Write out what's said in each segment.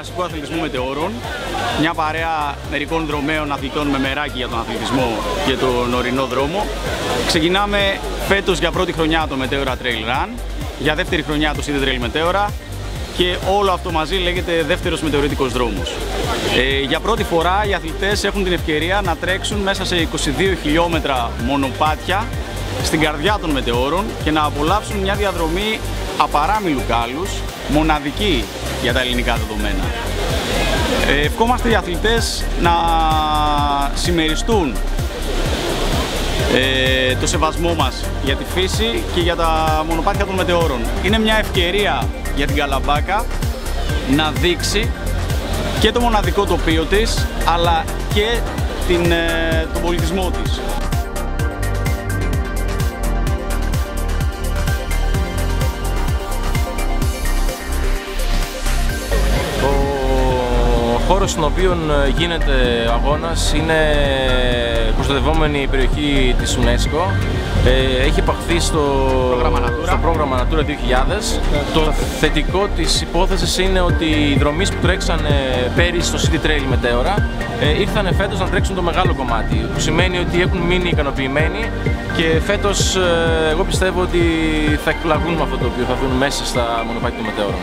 κλασικού αθλητισμού μετεώρων. Μια παρέα μερικών δρομέων αθλητών με μεράκι για τον αθλητισμό και τον ορεινό δρόμο. Ξεκινάμε φέτος για πρώτη χρονιά το Μετέωρα Trail Run, για δεύτερη χρονιά το City Trail Μετέωρα και όλο αυτό μαζί λέγεται δεύτερος μετεωρητικός δρόμος. Για πρώτη φορά οι αθλητές έχουν την ευκαιρία να τρέξουν μέσα σε 22 χιλιόμετρα μονοπάτια στην καρδιά των μετεώρων και να απολαύσουν μια διαδρομή απαράμιλου κάλους, μοναδική για τα ελληνικά δεδομένα. Ευχόμαστε οι αθλητές να συμμεριστούν το σεβασμό μας για τη φύση και για τα μονοπάτια των μετεώρων. Είναι μια ευκαιρία για την Καλαμπάκα να δείξει και το μοναδικό τοπίο της, αλλά και τον πολιτισμό της. Ο χώρος στον οποίο γίνεται αγώνας είναι προστατευόμενη περιοχή της UNESCO. Έχει υπαχθεί στο πρόγραμμα Natura 2000. Το θετικό της υπόθεσης είναι ότι οι δρομείς που τρέξανε πέρυσι στο City Trail Μετέωρα ήρθαν φέτος να τρέξουν το μεγάλο κομμάτι, που σημαίνει ότι έχουν μείνει ικανοποιημένοι και φέτος εγώ πιστεύω ότι θα εκπλαγούν με αυτό το οποίο θα δουν μέσα στα μονοπάτια των μετεώρων.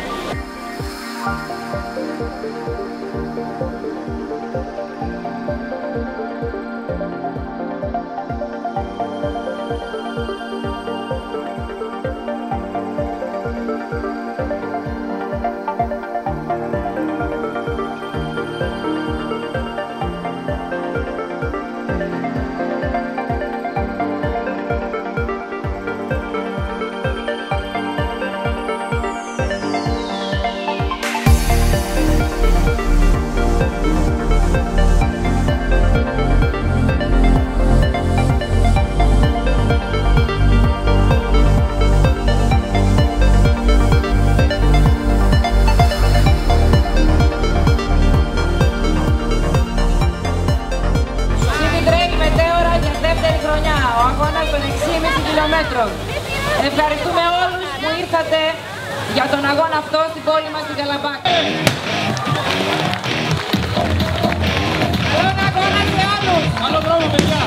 Ευχαριστούμε όλους που ήρθατε για τον αγώνα αυτό στην πόλη μας στην Καλαμπάκα. Καλό αγώνα σε όλους! Καλό δρόμο, παιδιά!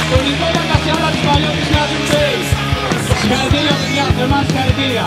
τον Νικό Βακασιάλα της Παλιώτης Νιάτου Μπέι. Συγχαρητήρια παιδιά, θερμά συγχαρητήρια.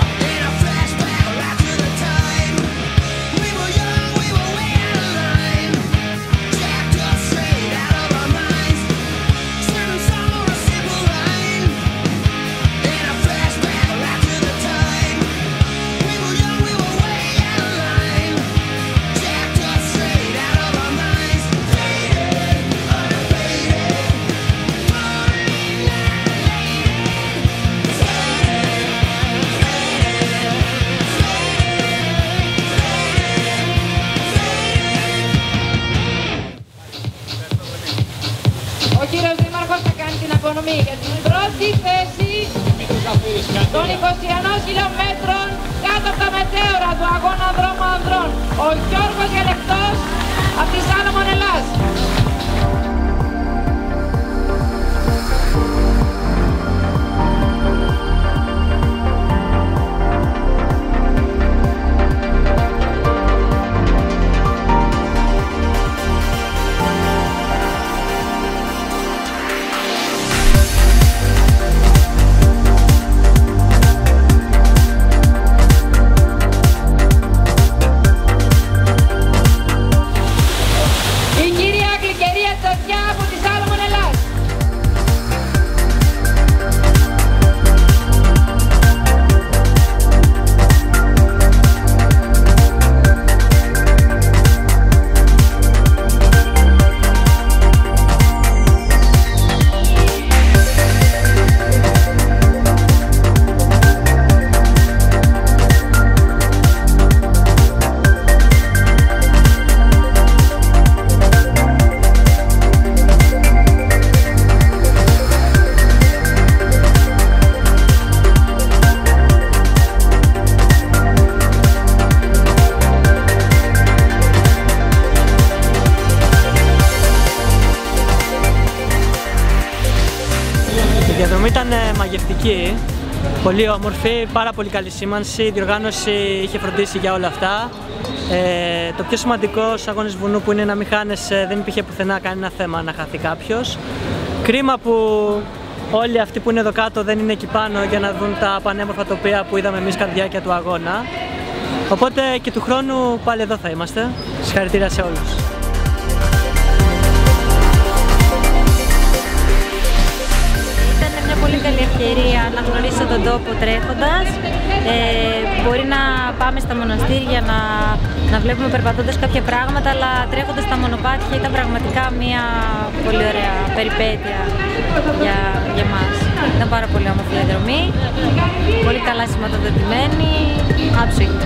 Ο κύριος Δήμαρχος θα κάνει την απονομή για την πρώτη θέση των 21 χιλιόμετρων κάτω από τα μετέωρα του αγώνα δρόμου ανδρών. Ο Γιώργος Γελεκτός από τη Σάλαμον Ελλάς. Η διαδρομή ήταν μαγευτική, πολύ όμορφη, πάρα πολύ καλή σήμανση, η διοργάνωση είχε φροντίσει για όλα αυτά. Το πιο σημαντικό στους αγώνες βουνού που είναι να μην χάνεσαι, δεν υπήρχε πουθενά κανένα θέμα να χαθεί κάποιος. Κρίμα που όλοι αυτοί που είναι εδώ κάτω δεν είναι εκεί πάνω για να δουν τα πανέμορφα τοπία που είδαμε εμείς κατά τη διάρκεια του αγώνα. Οπότε και του χρόνου πάλι εδώ θα είμαστε. Συγχαρητήρια σε όλους. Πολύ καλή ευκαιρία να γνωρίσω τον τόπο τρέχοντας. Μπορεί να πάμε στα μοναστήρια να βλέπουμε περπατώντας κάποια πράγματα, αλλά τρέχοντας στα μονοπάτια ήταν πραγματικά μια πολύ ωραία περιπέτεια για μας. Ήταν πάρα πολύ όμορφη διαδρομή, πολύ καλά σηματοδοτημένη, άψογη.